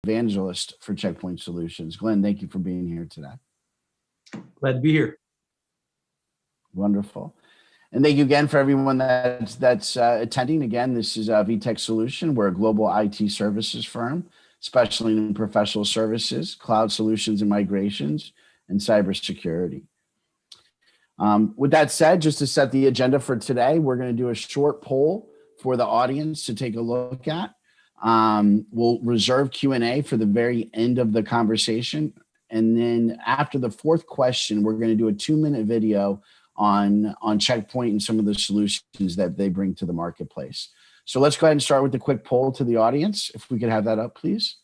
evangelist for Checkpoint Solutions. Glenn, thank you for being here today. Glad to be here. Wonderful. And thank you again for everyone that's attending. Again, this is VTech Solution. We're a global IT services firm, especially in professional services, cloud solutions and migrations, and cybersecurity. With that said, just to set the agenda for today, we're going to do a short poll for the audience to take a look at. We'll reserve Q&A for the very end of the conversation. And then after the fourth question, we're going to do a 2-minute video on Checkpoint and some of the solutions that they bring to the marketplace. So let's go ahead and start with the quick poll to the audience. If we could have that up, please.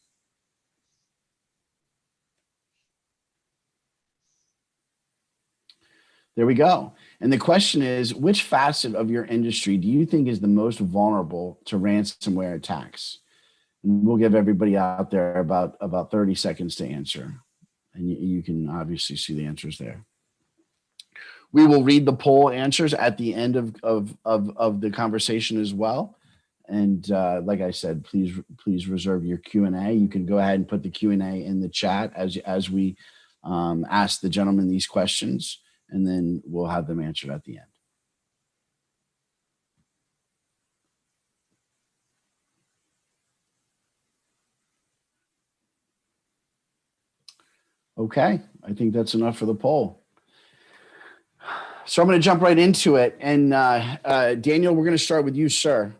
There we go. And the question is, which facet of your industry do you think is the most vulnerable to ransomware attacks? And we'll give everybody out there about 30 seconds to answer. And you can obviously see the answers there. We will read the poll answers at the end of the conversation as well. And like I said, please reserve your Q&A. You can go ahead and put the Q&A in the chat as we ask the gentlemen these questions, and then we'll have them answered at the end. Okay, I think that's enough for the poll. So I'm going to jump right into it. And Daniel, we're going to start with you, sir.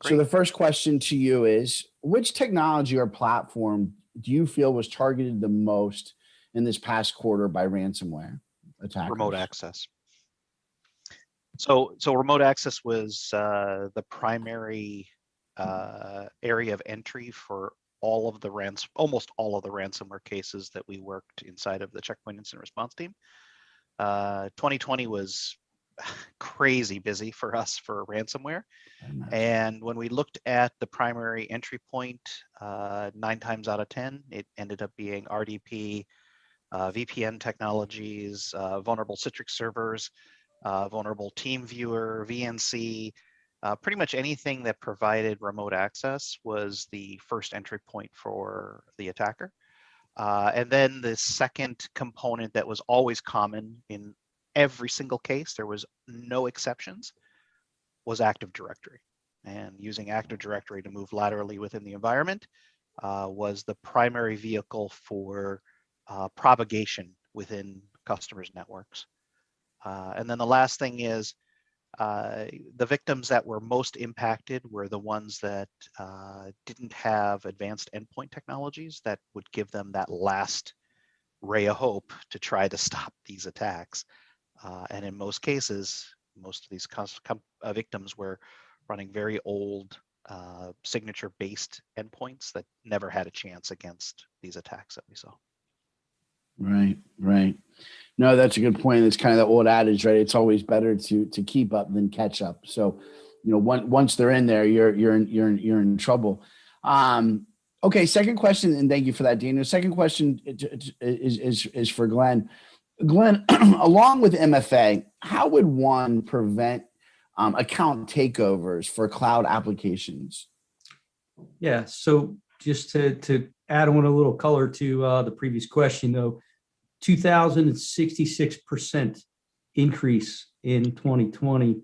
Great. So the first question to you is, which technology or platform do you feel was targeted the most in this past quarter by ransomware attackers? Remote access. So remote access was the primary area of entry for almost all of the ransomware cases that we worked inside of the Checkpoint Incident Response Team. 2020 was crazy busy for us for ransomware. And when we looked at the primary entry point, 9 times out of 10, it ended up being RDP, VPN technologies, vulnerable Citrix servers, vulnerable TeamViewer, VNC, pretty much anything that provided remote access was the first entry point for the attacker. And then the second component that was always common in every single case, there was no exceptions, was Active Directory. And using Active Directory to move laterally within the environment was the primary vehicle for propagation within customers' networks. And then the last thing is the victims that were most impacted were the ones that didn't have advanced endpoint technologies that would give them that last ray of hope to try to stop these attacks. And in most cases, most of these victims were running very old signature-based endpoints that never had a chance against these attacks that we saw. Right, right. No, that's a good point. It's kind of the old adage, right? It's always better to keep up than catch up. So, you know, once they're in there, you're in trouble. Okay, second question, and thank you for that, Daniel. Second question is for Glenn. Glenn, along with MFA, how would one prevent account takeovers for cloud applications? Yeah, so just to add on a little color to the previous question, though, 2,066% increase in 2020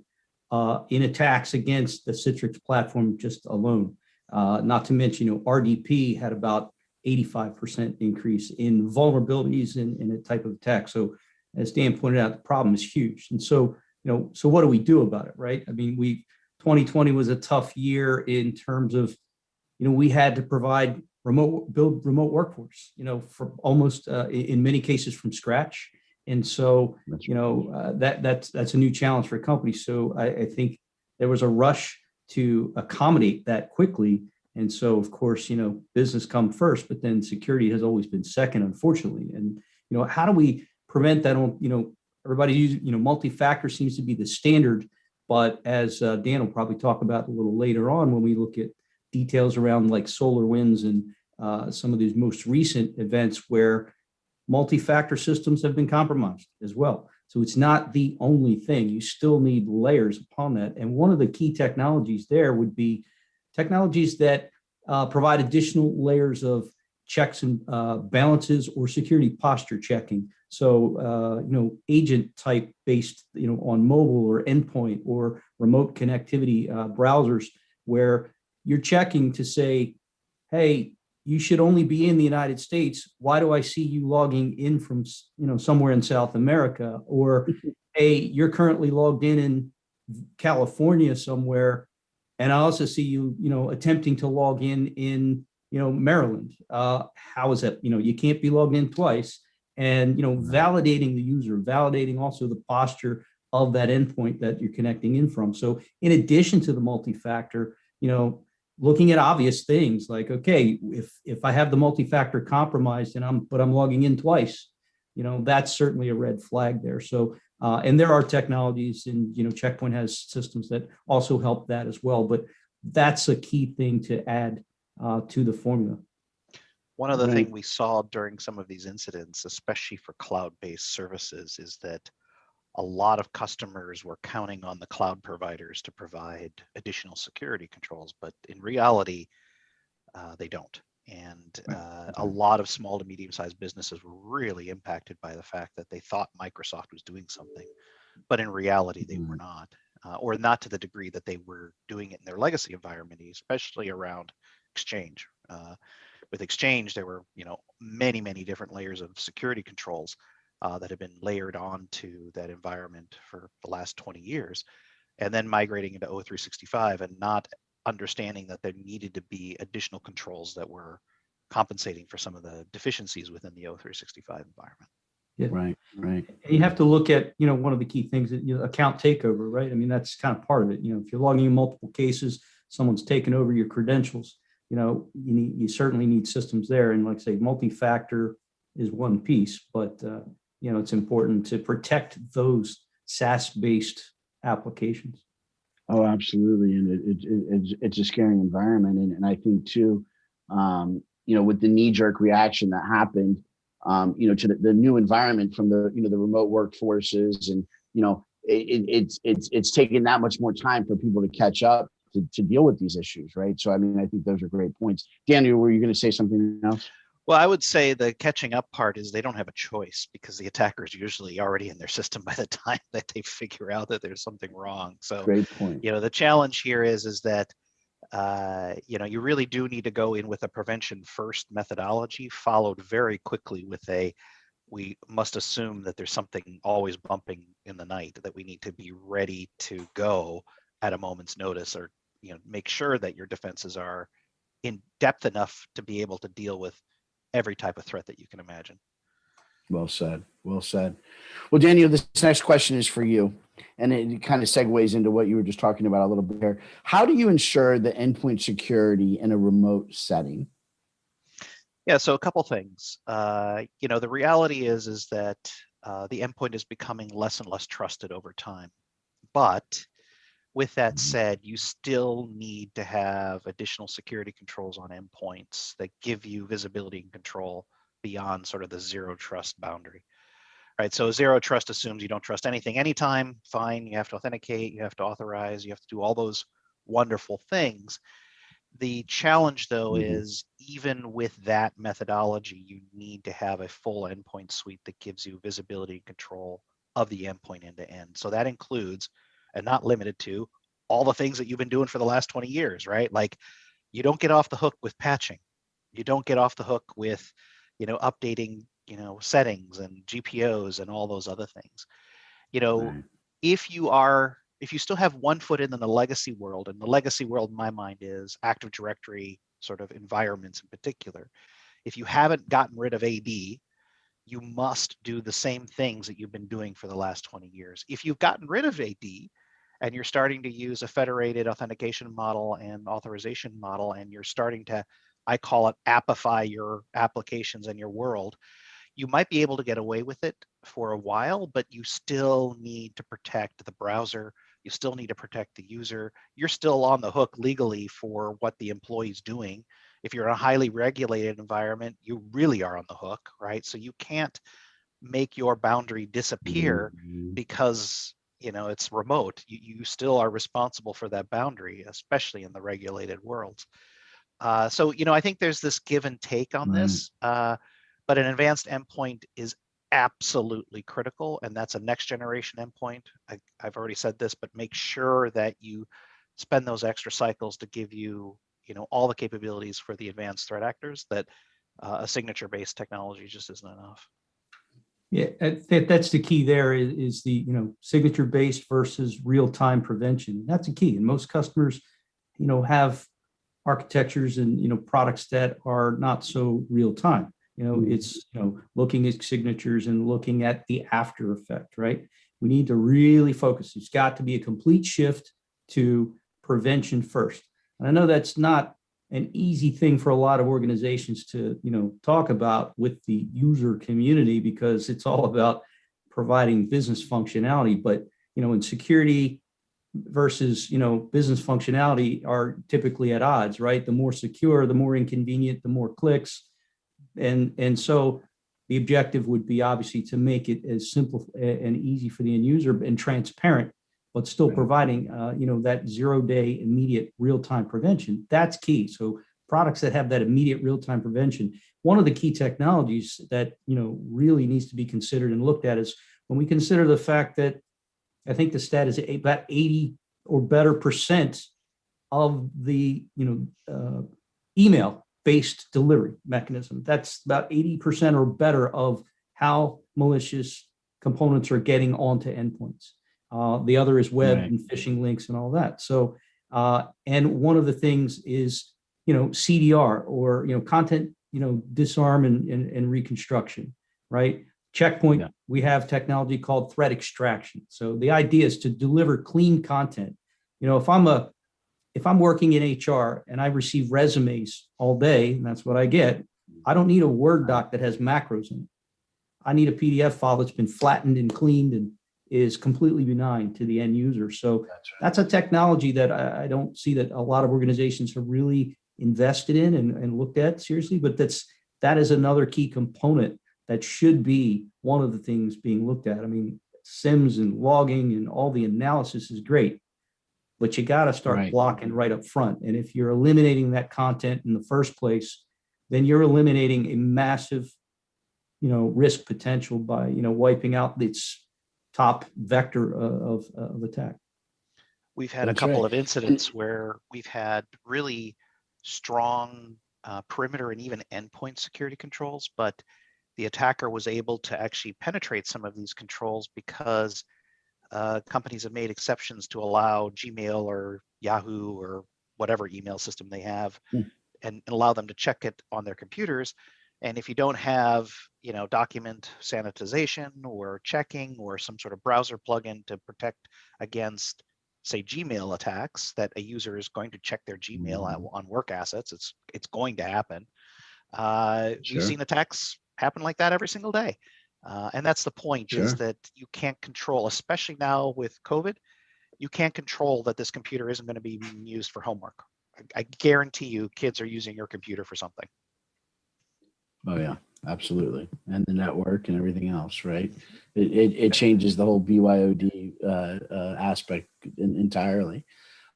in attacks against the Citrix platform just alone. Not to mention, you know, RDP had about 85% increase in vulnerabilities in a type of attack. So as Dan pointed out, the problem is huge. And so, you know, so what do we do about it, right? I mean, 2020 was a tough year in terms of, you know, we had to provide build remote workforce, you know, for almost in many cases from scratch. And so, you know, that's a new challenge for companies. So I think there was a rush to accommodate that quickly. And so, of course, you know, business come first, but then security has always been second, unfortunately. And, you know, how do we prevent that? You know, everybody uses, you know, multi-factor seems to be the standard, but as Dan will probably talk about a little later on when we look at details around like SolarWinds and some of these most recent events where multi-factor systems have been compromised as well. So it's not the only thing. You still need layers upon that. And one of the key technologies there would be technologies that provide additional layers of checks and balances or security posture checking. So, agent type based, on mobile or endpoint or remote connectivity browsers, where you're checking to say, hey, you should only be in the United States. Why do I see you logging in from, somewhere in South America? Or, hey, you're currently logged in California somewhere, and I also see you, attempting to log in, Maryland. How is that? You can't be logged in twice. And, validating the user, validating also the posture of that endpoint that you're connecting in from. So in addition to the multi-factor, looking at obvious things like, okay, if I have the multi-factor compromised and I'm logging in twice, that's certainly a red flag there. So and there are technologies, and Checkpoint has systems that also help that as well. But that's a key thing to add to the formula. One other Right. thing we saw during some of these incidents, especially for cloud-based services, is that a lot of customers were counting on the cloud providers to provide additional security controls, but in reality, they don't. And a lot of small to medium-sized businesses were really impacted by the fact that they thought Microsoft was doing something, but in reality, they were not, or not to the degree that they were doing it in their legacy environment, especially around Exchange. With Exchange, there were many, many different layers of security controls that have been layered onto that environment for the last 20 years, and then migrating into O365 and not understanding that there needed to be additional controls that were compensating for some of the deficiencies within the O365 environment. Yeah. Right. And you have to look at, one of the key things that account takeover, right? I mean, that's kind of part of it. If you're logging in multiple cases, someone's taken over your credentials, you certainly need systems there. And like I say, multi-factor is one piece, but it's important to protect those SaaS-based applications. Oh, absolutely. And it's a scary environment. And I think too, with the knee-jerk reaction that happened, to the new environment from the remote workforces, and it's taken that much more time for people to catch up to deal with these issues, right? So I mean, I think those are great points. Daniel, were you going to say something else? Well, I would say the catching up part is they don't have a choice, because the attacker's usually already in their system by the time that they figure out that there's something wrong. So Great point. the challenge here is that you really do need to go in with a prevention first methodology, followed very quickly with we must assume that there's something always bumping in the night, that we need to be ready to go at a moment's notice, or make sure that your defenses are in depth enough to be able to deal with every type of threat that you can imagine. Well said. Well said. Well, Daniel, this next question is for you, and it kind of segues into what you were just talking about a little bit here. How do you ensure the endpoint security in a remote setting? Yeah, so a couple things. The reality is that the endpoint is becoming less and less trusted over time. But with that said, you still need to have additional security controls on endpoints that give you visibility and control beyond sort of the zero trust boundary. Right, so zero trust assumes you don't trust anything anytime. Fine, you have to authenticate, you have to authorize, you have to do all those wonderful things. The challenge, though, is even with that methodology, you need to have a full endpoint suite that gives you visibility and control of the endpoint end to end. So that includes, and not limited to, all the things that you've been doing for the last 20 years, right? Like, you don't get off the hook with patching. You don't get off the hook with, updating, settings and GPOs and all those other things. Right. If you still have one foot in the legacy world, and the legacy world in my mind is Active Directory sort of environments in particular, if you haven't gotten rid of AD, you must do the same things that you've been doing for the last 20 years. If you've gotten rid of AD and you're starting to use a federated authentication model and authorization model, and you're starting to, I call it, appify your applications and your world, you might be able to get away with it for a while, but you still need to protect the browser. You still need to protect the user. You're still on the hook legally for what the employee's doing. If you're in a highly regulated environment, you really are on the hook, right? So you can't make your boundary disappear because it's remote. You still are responsible for that boundary, especially in the regulated worlds. So, I think there's this give and take on Right. this, but an advanced endpoint is absolutely critical, and that's a next generation endpoint. I've already said this, but make sure that you spend those extra cycles to give you, all the capabilities for the advanced threat actors that a signature-based technology just isn't enough. Yeah, that's the key there is the, signature-based versus real-time prevention. That's a key. And most customers, have architectures and, products that are not so real-time. It's, looking at signatures and looking at the after effect, right? We need to really focus. It's got to be a complete shift to prevention first. And I know that's not an easy thing for a lot of organizations to, talk about with the user community, because it's all about providing business functionality. But, in security versus, business functionality are typically at odds, right? The more secure, the more inconvenient, the more clicks. And so the objective would be obviously to make it as simple and easy for the end user and transparent, but still providing, that 0-day immediate real-time prevention. That's key. So products that have that immediate real-time prevention. One of the key technologies that, really needs to be considered and looked at is when we consider the fact that I think the stat is about 80 or better percent of the, email-based delivery mechanism. That's about 80% or better of how malicious components are getting onto endpoints. The other is web and phishing links and all that. So, and one of the things is, CDR or, content, disarm and reconstruction, right? Checkpoint, we have technology called threat extraction. So the idea is to deliver clean content. If I'm working in HR and I receive resumes all day, and that's what I get, I don't need a Word doc that has macros in it. I need a PDF file that's been flattened and cleaned and is completely benign to the end user. So that's a technology that I don't see that a lot of organizations have really invested in and looked at seriously, but that is another key component that should be one of the things being looked at. I mean, SIMs and logging and all the analysis is great, but you got to start blocking right up front. And if you're eliminating that content in the first place, then you're eliminating a massive, risk potential by, wiping out its top vector of attack. We've had a couple of incidents where we've had really strong perimeter and even endpoint security controls, but the attacker was able to actually penetrate some of these controls because companies have made exceptions to allow Gmail or Yahoo or whatever email system they have and allow them to check it on their computers. And if you don't have, document sanitization or checking or some sort of browser plugin to protect against, say, Gmail attacks, that a user is going to check their Gmail on work assets, it's going to happen. We've seen attacks happen like that every single day. And that's the point, is that you can't control, especially now with COVID, you can't control that this computer isn't going to be being used for homework. I guarantee you kids are using your computer for something. Oh yeah, absolutely. And the network and everything else, right? It changes the whole BYOD aspect entirely.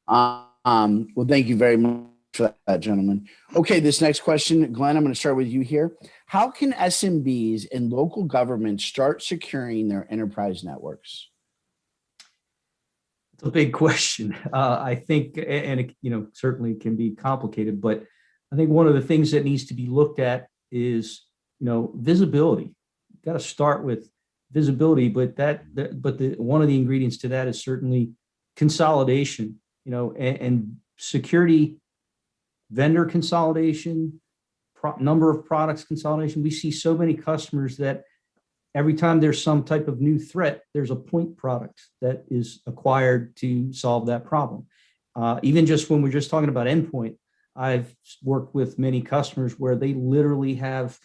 Well, thank you very much for that, gentlemen. Okay, this next question, Glenn, I'm going to start with you here. How can SMBs and local governments start securing their enterprise networks? It's a big question. I think, and it, certainly can be complicated, but I think one of the things that needs to be looked at is, visibility. You've got to start with visibility, but one of the ingredients to that is certainly consolidation, and security, vendor consolidation, number of products consolidation. We see so many customers that every time there's some type of new threat, there's a point product that is acquired to solve that problem. Even just when we're just talking about endpoint, I've worked with many customers where they literally have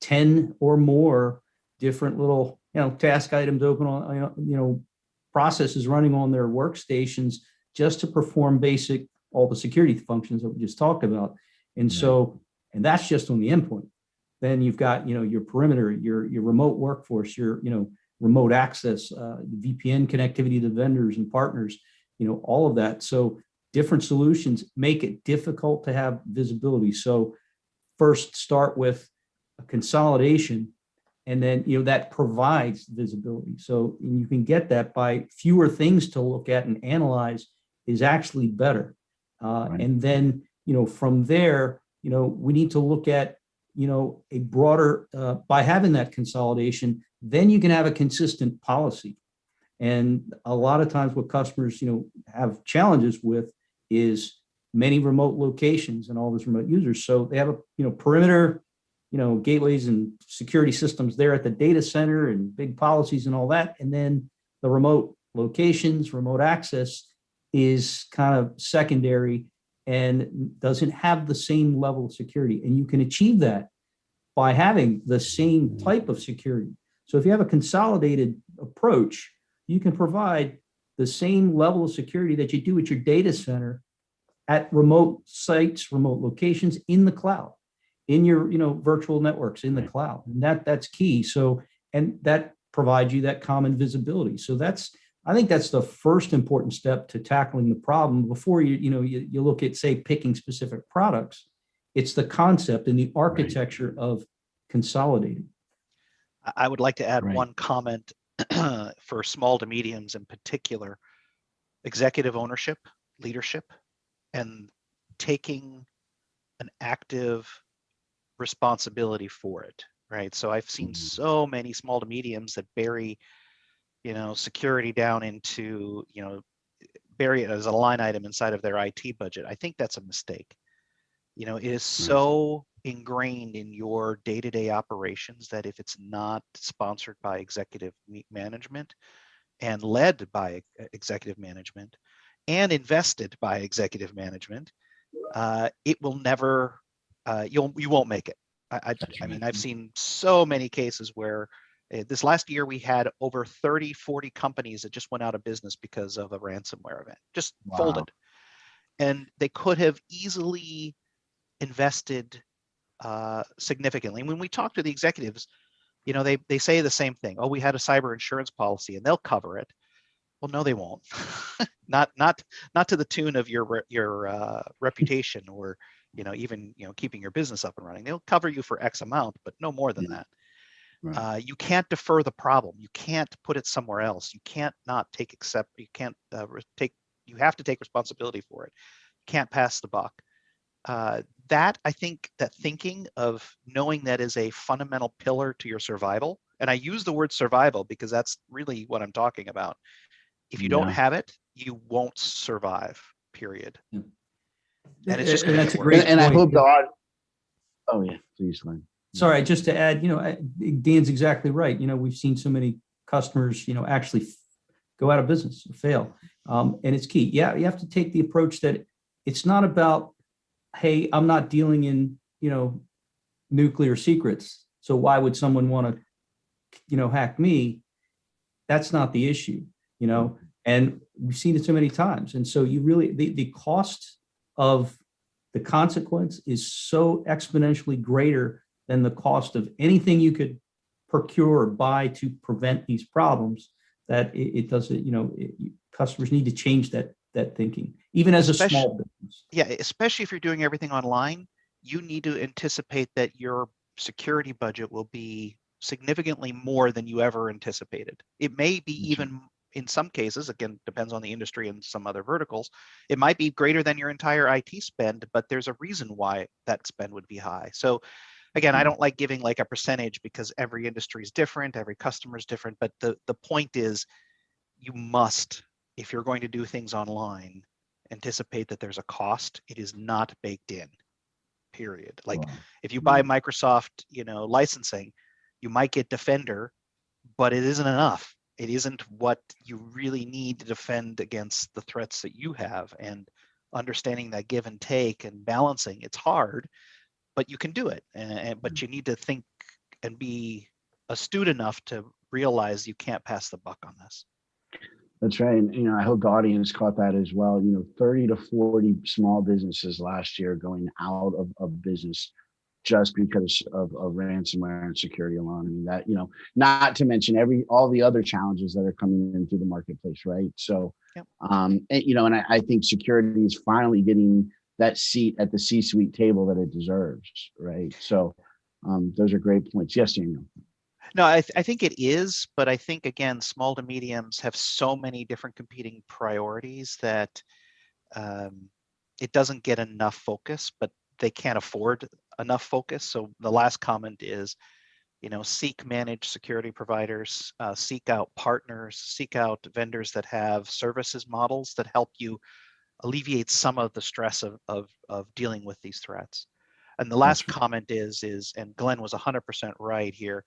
10 or more different little, task items open on, processes running on their workstations just to perform all the security functions that we just talked about. And so, and that's just on the endpoint. Then you've got, your perimeter, your remote workforce, your, remote access, VPN connectivity to vendors and partners, all of that. So different solutions make it difficult to have visibility. So first start with a consolidation, and then that provides visibility. So you can get that by fewer things to look at and analyze is actually better. Right. And then from there, we need to look at a broader, by having that consolidation, then you can have a consistent policy. And a lot of times what customers have challenges with is many remote locations and all those remote users. So they have a perimeter gateways and security systems there at the data center and big policies and all that. And then the remote locations, remote access is kind of secondary and doesn't have the same level of security. And you can achieve that by having the same type of security. So if you have a consolidated approach, you can provide the same level of security that you do at your data center at remote sites, remote locations in the cloud, in your virtual networks in the cloud. And that's key. So, and that provides you that common visibility. So I think that's the first important step to tackling the problem before you look at, say, picking specific products. It's the concept and the architecture of consolidating. I would like to add one comment for small to mediums in particular: executive ownership, leadership, and taking an active responsibility for it, right? So I've seen so many small to mediums that bury, security down into, bury it as a line item inside of their IT budget. I think that's a mistake. It is so ingrained in your day-to-day operations that if it's not sponsored by executive management and led by executive management and invested by executive management, it will never, you won't make it. I mean, I've seen so many cases where this last year we had over 30, 40 companies that just went out of business because of a ransomware event, just folded. And they could have easily invested significantly. When we talk to the executives, they say the same thing. Oh, we had a cyber insurance policy and they'll cover it. Well, no, they won't. not to the tune of your reputation or even keeping your business up and running. They'll cover you for X amount, but no more than that. Right. You can't defer the problem. You can't put it somewhere else. You can't not take You can't You have to take responsibility for it. You can't pass the buck. That I think that thinking of knowing that is a fundamental pillar to your survival, and I use the word survival because that's really what I'm talking about. If you don't have it, you won't survive, period. And it's just and that's a great and point. I hope please, Len. Sorry, just to add, Dan's exactly right. We've seen so many customers, actually go out of business, fail. And it's key. Yeah, you have to take the approach that it's not about, hey, I'm not dealing in, nuclear secrets, so why would someone want to, hack me? That's not the issue, and we've seen it so many times. And so you really, the cost of the consequence is so exponentially greater than the cost of anything you could procure or buy to prevent these problems that it doesn't, customers need to change that thinking, even as a small business. Yeah, especially if you're doing everything online, you need to anticipate that your security budget will be significantly more than you ever anticipated. It may be even, in some cases, again, depends on the industry and some other verticals, it might be greater than your entire IT spend, but there's a reason why that spend would be high. So again, I don't like giving like a percentage because every industry is different, every customer is different, but the point is you must, if you're going to do things online, anticipate that there's a cost. It is not baked in, period. Like if you buy Microsoft, licensing, you might get Defender, but it isn't enough. It isn't what you really need to defend against the threats that you have. And understanding that give and take and balancing, it's hard, but you can do it. But you need to think and be astute enough to realize you can't pass the buck on this. That's right. And, I hope the audience caught that as well. 30 to 40 small businesses last year going out of business just because of ransomware and security alone. I mean, that, not to mention all the other challenges that are coming in through the marketplace, right? So Yep. And I think security is finally getting that seat at the C-suite table that it deserves, right? So those are great points. Yes, Daniel. No, I think it is, but I think again, small to mediums have so many different competing priorities that it doesn't get enough focus, but they can't afford enough focus. So the last comment is, seek managed security providers, seek out partners, seek out vendors that have services models that help you alleviate some of the stress of dealing with these threats. And the last comment is, and Glenn was 100% right here,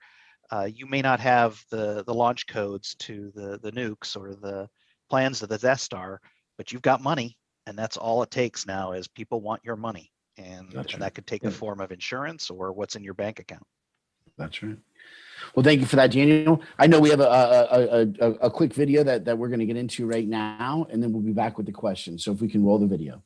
you may not have the launch codes to the nukes or the plans to the Death Star, but you've got money, and that's all it takes now is people want your money. And that could take the form of insurance or what's in your bank account. That's right. Well, thank you for that, Daniel. I know we have a quick video that we're going to get into right now, and then we'll be back with the questions. So if we can roll the video.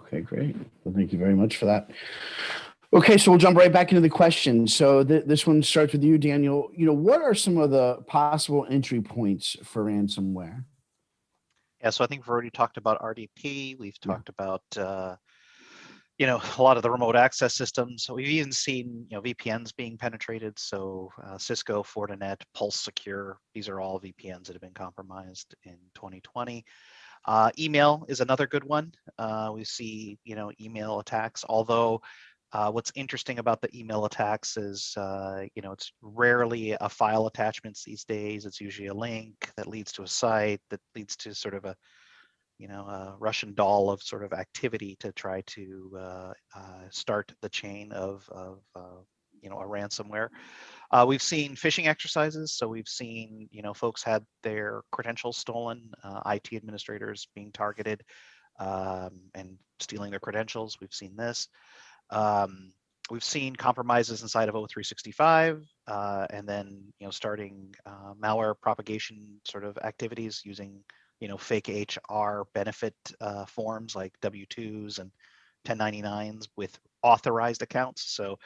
Okay, great. Well, thank you very much for that. Okay, so we'll jump right back into the questions. So this one starts with you, Daniel. What are some of the possible entry points for ransomware? Yeah, so I think we've already talked about RDP. We've talked about a lot of the remote access systems. We've even seen VPNs being penetrated. So Cisco, Fortinet, Pulse Secure. These are all VPNs that have been compromised in 2020. Email is another good one. We see email attacks. Although what's interesting about the email attacks is it's rarely a file attachments these days. It's usually a link that leads to a site that leads to sort of a Russian doll of sort of activity to try to start the chain of a ransomware. We've seen phishing exercises. So we've seen, folks had their credentials stolen, IT administrators being targeted and stealing their credentials. We've seen this. We've seen compromises inside of O365 and then, starting malware propagation sort of activities using, fake HR benefit forms like W-2s and 1099s with authorized accounts. So,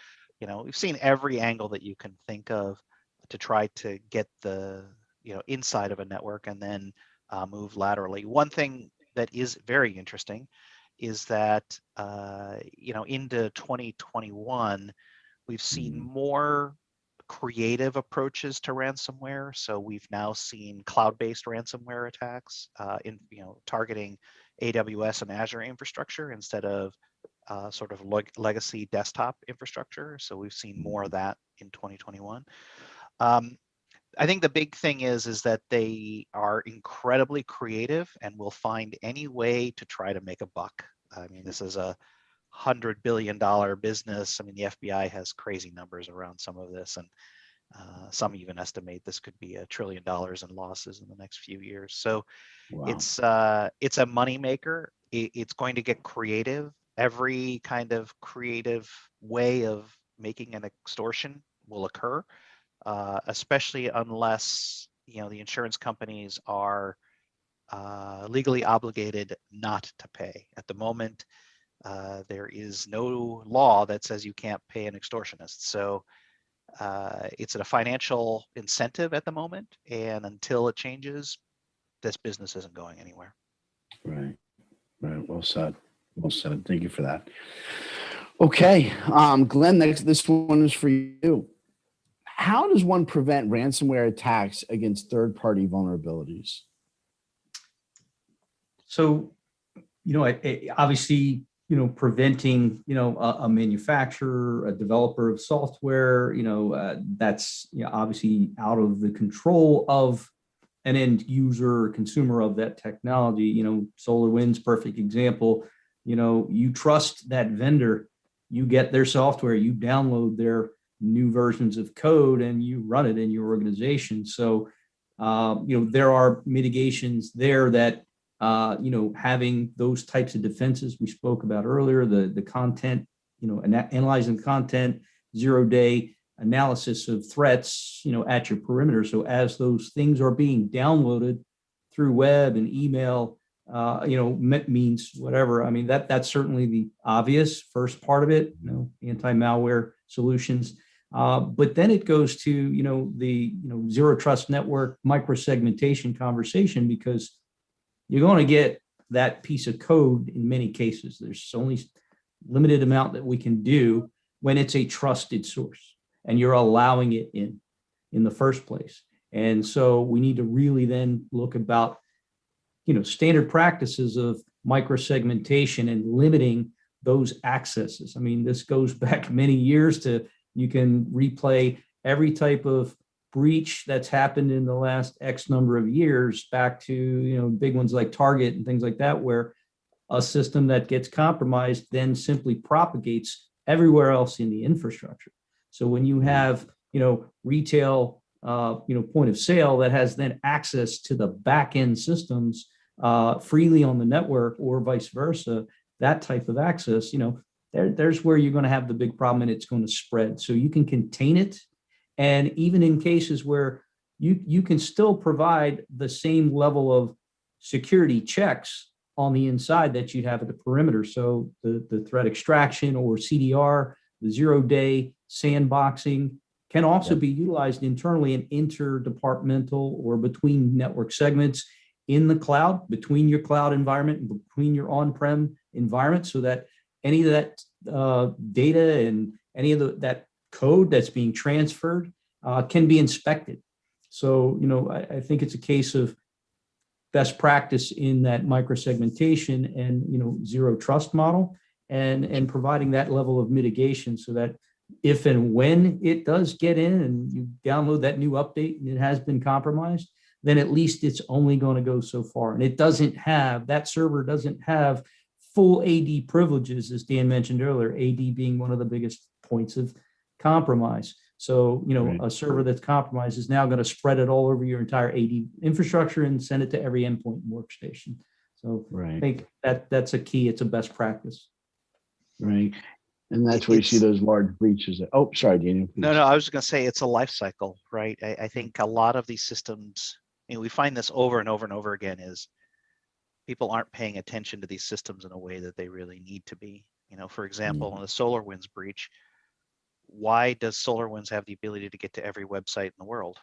we've seen every angle that you can think of to try to get the, inside of a network and then move laterally. One thing that is very interesting is that into 2021, we've seen more creative approaches to ransomware. So we've now seen cloud-based ransomware attacks targeting AWS and Azure infrastructure instead of sort of legacy desktop infrastructure. So we've seen more of that in 2021. I think the big thing is that they are incredibly creative and will find any way to try to make a buck. I mean, this is a $100 billion business. I mean, the FBI has crazy numbers around some of this, and some even estimate this could be $1 trillion in losses in the next few years. So Wow. it's a moneymaker. It's going to get creative. Every kind of creative way of making an extortion will occur, especially unless the insurance companies are legally obligated not to pay. At the moment, there is no law that says you can't pay an extortionist. So it's a financial incentive at the moment, and until it changes, this business isn't going anywhere. Right. Right. Well said. Well said. Thank you for that. Okay. Glenn, this one is for you. How does one prevent ransomware attacks against third-party vulnerabilities? So, obviously, preventing, a manufacturer, a developer of software, that's obviously out of the control of an end user or consumer of that technology. SolarWinds, perfect example. You trust that vendor, you get their software, you download their new versions of code, and you run it in your organization. So, there are mitigations there that having those types of defenses we spoke about earlier, the content, analyzing content, 0-day analysis of threats, at your perimeter. So as those things are being downloaded through web and email, means whatever. I mean, that's certainly the obvious first part of it, anti-malware solutions. But then it goes to, the, zero trust network microsegmentation conversation, because you're going to get that piece of code in many cases. There's only limited amount that we can do when it's a trusted source and you're allowing it in the first place. And so we need to really then look about, standard practices of microsegmentation and limiting those accesses. I mean, this goes back many years to, you can replay every type of breach that's happened in the last X number of years back to, big ones like Target and things like that, where a system that gets compromised then simply propagates everywhere else in the infrastructure. So when you have, retail, point of sale that has then access to the back end systems freely on the network, or vice versa, that type of access, there's where you're going to have the big problem, and it's going to spread. So you can contain it. And even in cases where you can still provide the same level of security checks on the inside that you'd have at the perimeter. So the threat extraction or CDR, the 0-day sandboxing can also be utilized internally and interdepartmental or between network segments in the cloud, between your cloud environment and between your on-prem environment, so that any of that data and any of that code that's being transferred can be inspected. So, I think it's a case of best practice in that microsegmentation and, zero trust model, and providing that level of mitigation so that if and when it does get in and you download that new update and it has been compromised, then at least it's only going to go so far. And that server doesn't have full AD privileges, as Dan mentioned earlier, AD being one of the biggest points of compromise. So, Right. A server that's compromised is now going to spread it all over your entire AD infrastructure and send it to every endpoint and workstation. So Right. I think that's a key. It's a best practice. Right. And that's where you see those large breaches. Oh, sorry, Daniel. Please. No, I was just going to say it's a life cycle, right? I think a lot of these systems, we find this over and over and over again, is people aren't paying attention to these systems in a way that they really need to be. For example, in the SolarWinds breach, why does SolarWinds have the ability to get to every website in the world?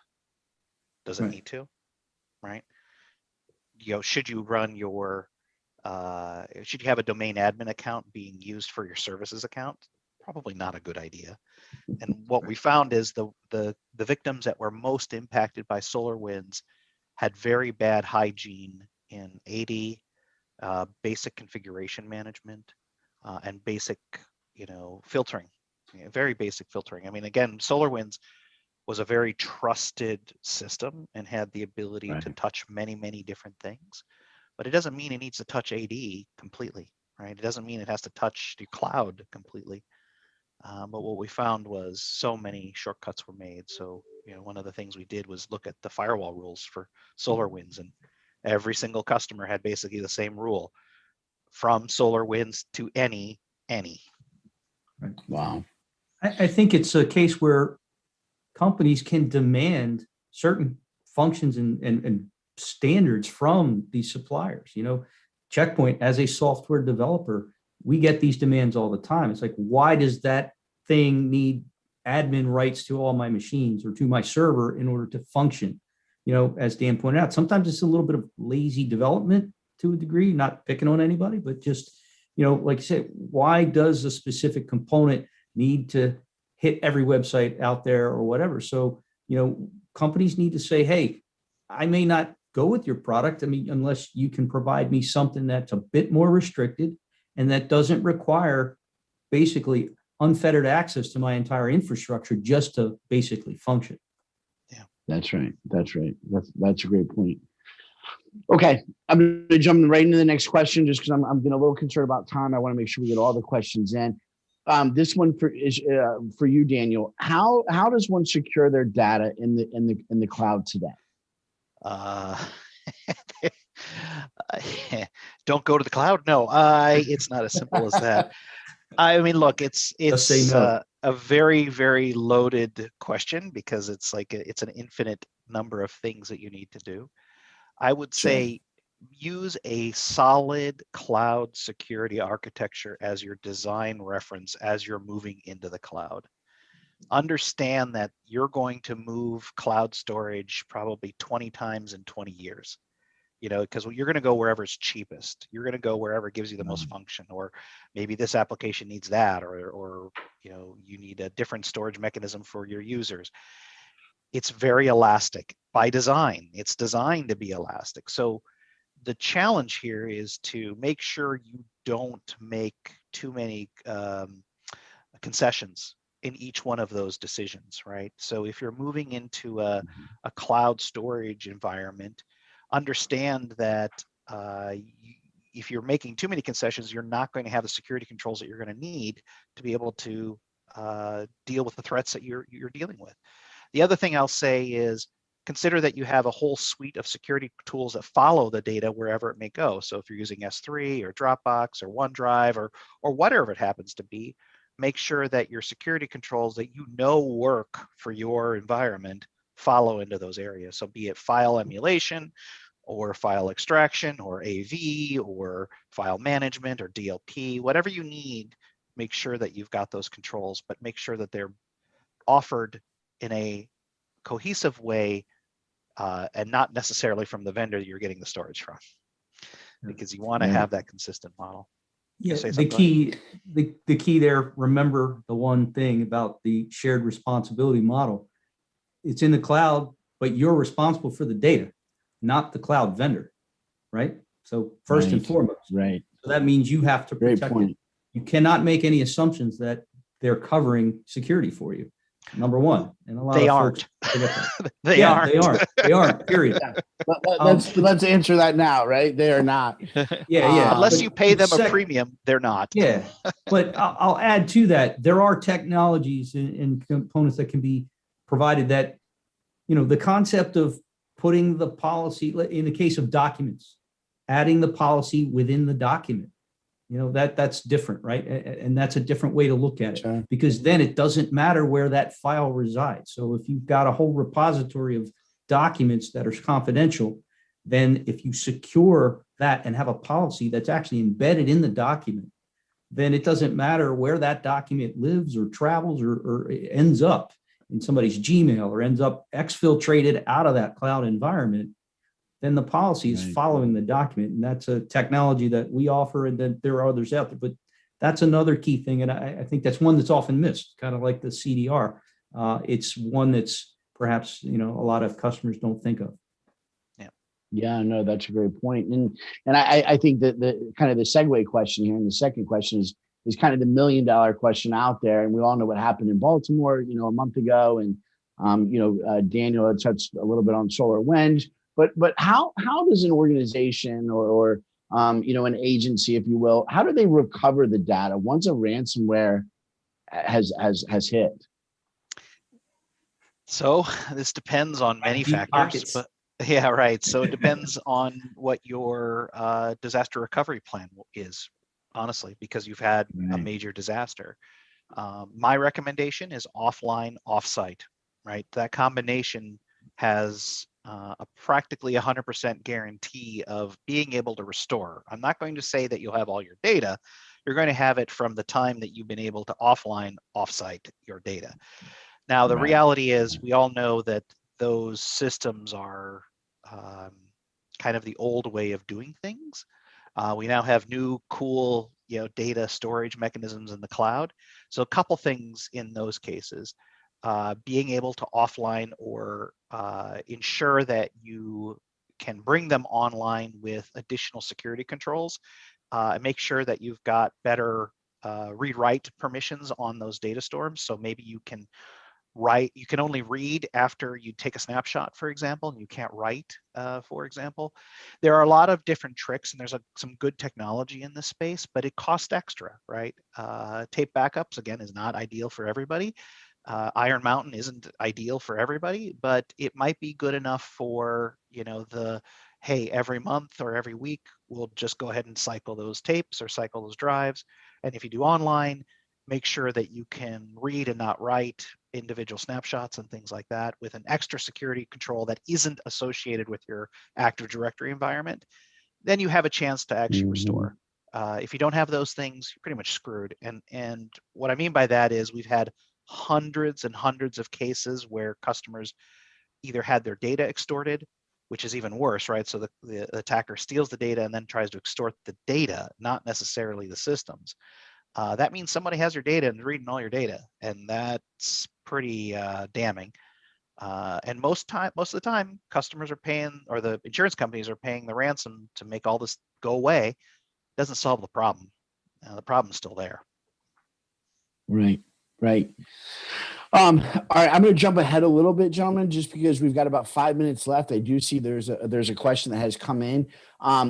Does it need to, right? Should you run your should you have a domain admin account being used for your services account? Probably not a good idea. And what we found is the victims that were most impacted by SolarWinds had very bad hygiene in AD, basic configuration management, and basic, filtering, very basic filtering. I mean, again, SolarWinds was a very trusted system and had the ability to touch many, many different things, but it doesn't mean it needs to touch AD completely, right? It doesn't mean it has to touch the cloud completely. But what we found was so many shortcuts were made. So, one of the things we did was look at the firewall rules for SolarWinds, and every single customer had basically the same rule: from SolarWinds to any. Right. Wow. I think it's a case where companies can demand certain functions and standards from these suppliers. Checkpoint, as a software developer, we get these demands all the time. It's like, why does that thing need admin rights to all my machines or to my server in order to function? As Dan pointed out, sometimes it's a little bit of lazy development to a degree, not picking on anybody, but just, like you said, why does a specific component need to hit every website out there or whatever? So, companies need to say, hey, I may not go with your product. I mean, unless you can provide me something that's a bit more restricted and that doesn't require basically unfettered access to my entire infrastructure just to basically function. Yeah, that's right. That's a great point. Okay, I'm going to jump right into the next question just because I'm getting a little concerned about time. I want to make sure we get all the questions in. This one is for you, Daniel. How does one secure their data in the cloud today? Don't go to the cloud. No, it's not as simple as that. I mean, look, it's no. A very, very loaded question because it's like it's an infinite number of things that you need to do. I would say use a solid cloud security architecture as your design reference as you're moving into the cloud. Understand that you're going to move cloud storage probably 20 times in 20 years. Because you're going to go wherever it's cheapest. You're going to go wherever it gives you the most function, or maybe this application needs that, or you need a different storage mechanism for your users. It's very elastic by design. It's designed to be elastic. So the challenge here is to make sure you don't make too many concessions in each one of those decisions, right? So if you're moving into a cloud storage environment, understand that if you're making too many concessions, you're not going to have the security controls that you're going to need to be able to deal with the threats that you're dealing with. The other thing I'll say is consider that you have a whole suite of security tools that follow the data wherever it may go. So if you're using S3 or Dropbox or OneDrive or whatever it happens to be, make sure that your security controls that work for your environment follow into those areas. So be it file emulation or file extraction or AV or file management or DLP, whatever you need, make sure that you've got those controls, but make sure that they're offered in a cohesive way and not necessarily from the vendor that you're getting the storage from, because you want to have that consistent model. Yeah, the key there, remember the one thing about the shared responsibility model. It's in the cloud, but you're responsible for the data, not the cloud vendor, right? So first and foremost. Right. So that means you have to protect it. You cannot make any assumptions that they're covering security for you. Number one, and a lot they of aren't. They aren't. Period. Let's answer that now, right? They are not. Unless you pay them a premium, they're not. Yeah, but I'll add to that. There are technologies and components that can be provided that, the concept of putting the policy in the case of documents, adding the policy within the document. That's different, right? And that's a different way to look at it, because then it doesn't matter where that file resides. So if you've got a whole repository of documents that are confidential, then if you secure that and have a policy that's actually embedded in the document, then it doesn't matter where that document lives or travels or ends up in somebody's Gmail or ends up exfiltrated out of that cloud environment. then the policy is Right. following the document. And that's a technology that we offer and that there are others out there. But that's another key thing. And I think that's one that's often missed, kind of like the CDR. It's one that's perhaps, a lot of customers don't think of. Yeah, no, that's a great point. And I think that the kind of the segue question here, and the second question is kind of the $1 million question out there. And we all know what happened in Baltimore, a month ago. And Daniel had touched a little bit on SolarWinds. But how does an organization or an agency, if you will, how do they recover the data once a ransomware has hit? So this depends on many Deep factors, pockets. but yeah, right. So it depends on what your disaster recovery plan is, honestly, because you've had a Right. major disaster. My recommendation is offline, offsite, right? That combination has a practically 100% guarantee of being able to restore. I'm not going to say that you'll have all your data. You're going to have it from the time that you've been able to offline, offsite your data. Now, the Right. reality is we all know that those systems are kind of the old way of doing things. We now have new, cool, data storage mechanisms in the cloud. So a couple things in those cases, being able to offline or ensure that you can bring them online with additional security controls, and make sure that you've got better read-write permissions on those data storms. So maybe you can you can only read after you take a snapshot, for example, and you can't write, for example. There are a lot of different tricks, and there's some good technology in this space, but it costs extra, right? Tape backups, again, is not ideal for everybody. Iron Mountain isn't ideal for everybody, but it might be good enough for, hey, every month or every week, we'll just go ahead and cycle those tapes or cycle those drives. And if you do online, make sure that you can read and not write individual snapshots and things like that with an extra security control that isn't associated with your Active Directory environment. Then you have a chance to actually restore. If you don't have those things, you're pretty much screwed. And what I mean by that is we've had hundreds and hundreds of cases where customers either had their data extorted, which is even worse, right? So the attacker steals the data and then tries to extort the data, not necessarily the systems. That means somebody has your data and reading all your data, and that's pretty damning. And most of the time, customers are paying, or the insurance companies are paying the ransom to make all this go away. Doesn't solve the problem. The problem's still there. Right. All right, I'm going to jump ahead a little bit, gentlemen, just because we've got about 5 minutes left. I do see there's a question that has come in.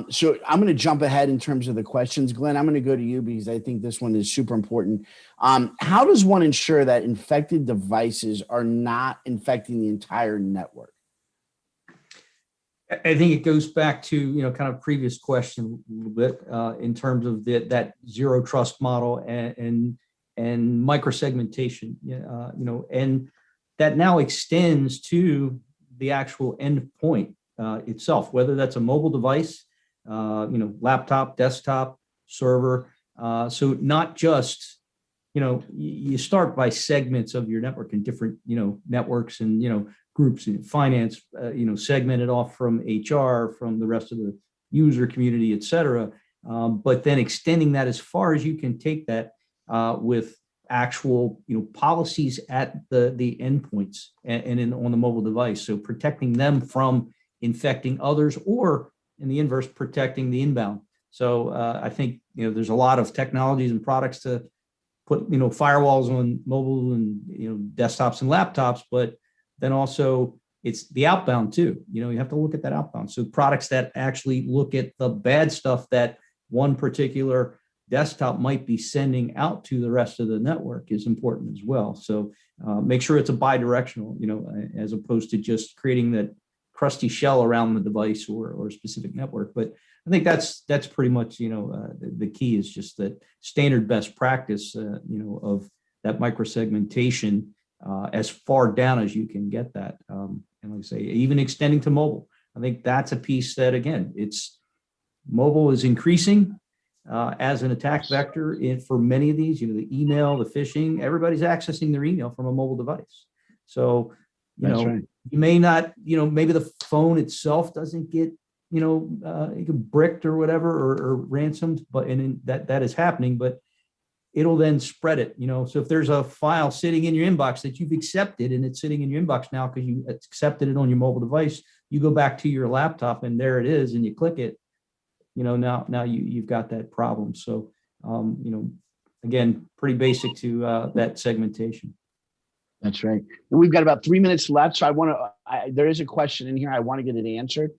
So I'm going to jump ahead in terms of the questions. Glenn, I'm going to go to you because I think this one is super important. How does one ensure that infected devices are not infecting the entire network? I think it goes back to, kind of previous question a little bit in terms of that zero trust model and microsegmentation, and that now extends to the actual endpoint itself, whether that's a mobile device, laptop, desktop, server. So not just, you start by segments of your network and different, networks and, groups in finance, segmented off from HR, from the rest of the user community, et cetera. But then extending that as far as you can take that with actual, policies at the endpoints and on the mobile device. So protecting them from infecting others, or in the inverse, protecting the inbound. So I think, there's a lot of technologies and products to put, firewalls on mobile and, desktops and laptops, but then also it's the outbound too. You have to look at that outbound. So products that actually look at the bad stuff that one particular desktop might be sending out to the rest of the network is important as well. So make sure it's a bi-directional, as opposed to just creating that crusty shell around the device or a specific network. But I think that's pretty much, the key is just that standard best practice, of that microsegmentation as far down as you can get that. And like I say, even extending to mobile. I think that's a piece that, again, mobile is increasing as an attack vector for many of these, the email, the phishing, everybody's accessing their email from a mobile device. So You That's know, right. you may not, maybe the phone itself doesn't get, bricked or whatever, or ransomed, but that is happening, but it'll then spread it, So if there's a file sitting in your inbox that you've accepted and it's sitting in your inbox now because you accepted it on your mobile device, you go back to your laptop and there it is, and you click it, now you've got that problem. So, again, pretty basic to that segmentation. That's right. And we've got about 3 minutes left. So there is a question in here. I want to get it answered.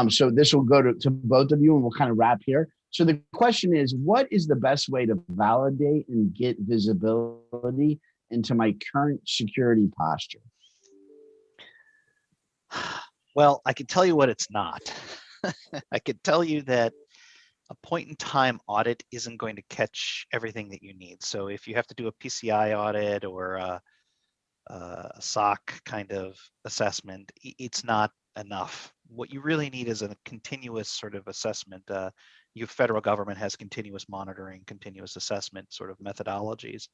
So this will go to both of you and we'll kind of wrap here. So the question is, what is the best way to validate and get visibility into my current security posture? Well, I can tell you what it's not. I can tell you that a point in time audit isn't going to catch everything that you need. So if you have to do a PCI audit or a SOC kind of assessment, it's not enough. What you really need is a continuous sort of assessment. Your federal government has continuous monitoring, continuous assessment sort of methodologies.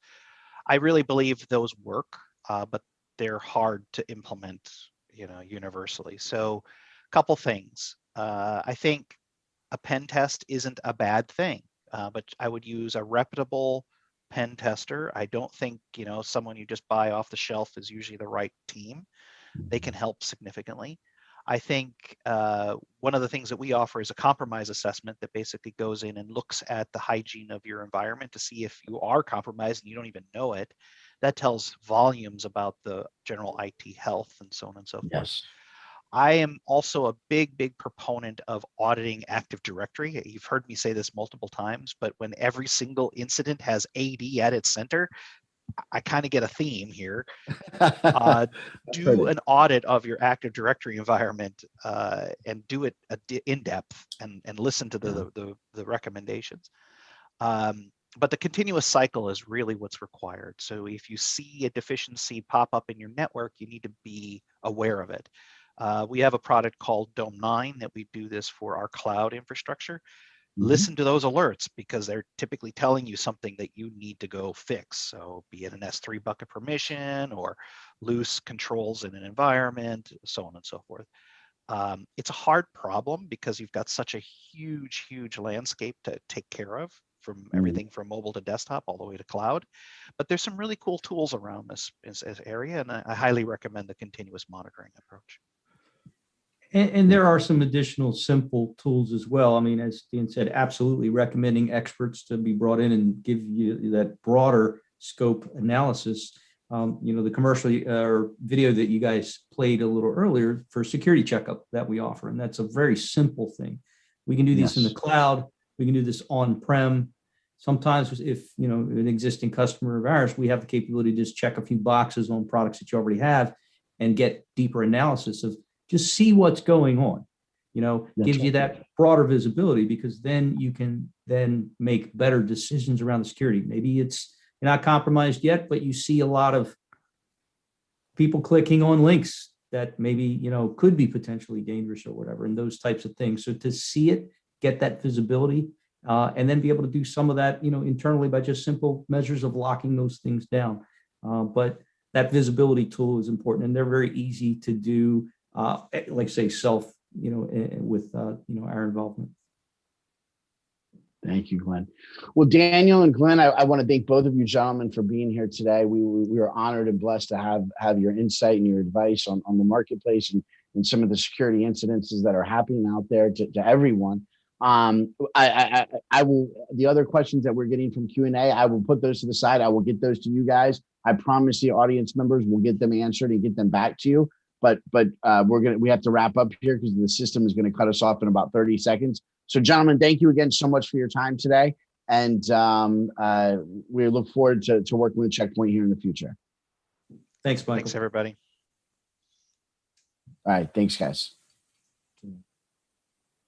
I really believe those work, but they're hard to implement, universally. So a couple things. I think a pen test isn't a bad thing, but I would use a reputable pen tester. I don't think, someone you just buy off the shelf is usually the right team. They can help significantly. I think one of the things that we offer is a compromise assessment that basically goes in and looks at the hygiene of your environment to see if you are compromised and you don't even know it. That tells volumes about the general IT health and so on and so forth. Yes. I am also a big proponent of auditing Active Directory. You've heard me say this multiple times, but when every single incident has AD at its center, I kind of get a theme here. Do an audit of your Active Directory environment and do it in depth and listen to the recommendations. But the continuous cycle is really what's required. So if you see a deficiency pop up in your network, you need to be aware of it. We have a product called Dome 9 that we do this for our cloud infrastructure. Listen to those alerts because they're typically telling you something that you need to go fix. So be it an S3 bucket permission or loose controls in an environment, so on and so forth. It's a hard problem because you've got such a huge landscape to take care of, from everything from mobile to desktop all the way to cloud. But there's some really cool tools around this area, and I highly recommend the continuous monitoring approach. And there are some additional simple tools as well. I mean, as Dan said, absolutely recommending experts to be brought in and give you that broader scope analysis. The commercial or video that you guys played a little earlier for security checkup that we offer, and that's a very simple thing. We can do these in the cloud. We can do this on-prem. Sometimes if, an existing customer of ours, we have the capability to just check a few boxes on products that you already have and get deeper analysis of just see what's going on, gives you that broader visibility, because then you can then make better decisions around the security. Maybe you're not compromised yet, but you see a lot of people clicking on links that maybe, could be potentially dangerous or whatever, and those types of things. So to see it, get that visibility, and then be able to do some of that, internally by just simple measures of locking those things down. But that visibility tool is important, and they're very easy to do, like say self, with, our involvement. Thank you, Glenn. Well, Daniel and Glenn, I want to thank both of you gentlemen for being here today. We are honored and blessed to have your insight and your advice on the marketplace and some of the security incidences that are happening out there to everyone. I will, the other questions that we're getting from Q&A, I will put those to the side. I will get those to you guys. I promise the audience members will get them answered and get them back to you. But we have to wrap up here because the system is going to cut us off in about 30 seconds. So gentlemen, thank you again so much for your time today. And we look forward to working with Checkpoint here in the future. Thanks, Michael. Thanks, everybody. All right. Thanks, guys.